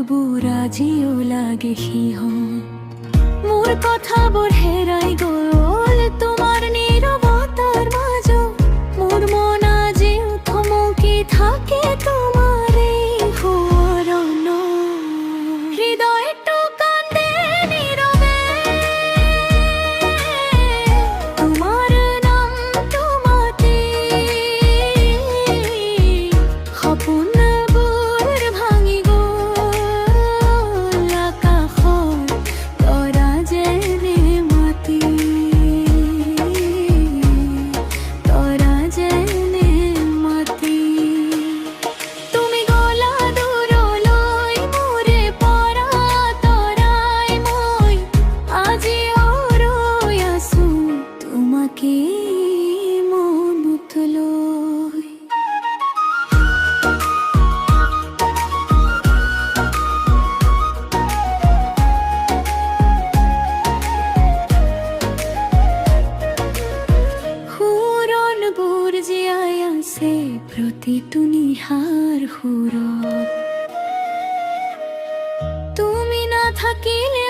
বুৰাজিও লাগে সিহঁত মোৰ কথাবোৰ হেৰাই গ'ল তোমাৰ নীৰৱতাৰ মাজত মোৰ মন আজিও থমকি থাকে তোমাৰ এই সোঁৱৰণত হৃদয়টো কান্দে নীৰৱে তোমাৰ নামটো মাতি সপোনবোৰ ভাঙি গ'ল আকাশৰ তৰা যেনে মাটি তৰা যেনে মাটি তুমি গ'লা দূৰলৈ মোৰে পৰা তৰাই মই আজিও ৰৈ আছো তোমাকে মনত লৈ সোঁৱৰণবোৰ জীয়াই আছে প্ৰতিটো নিশাৰ সুৰত তুমি নাথাকিলে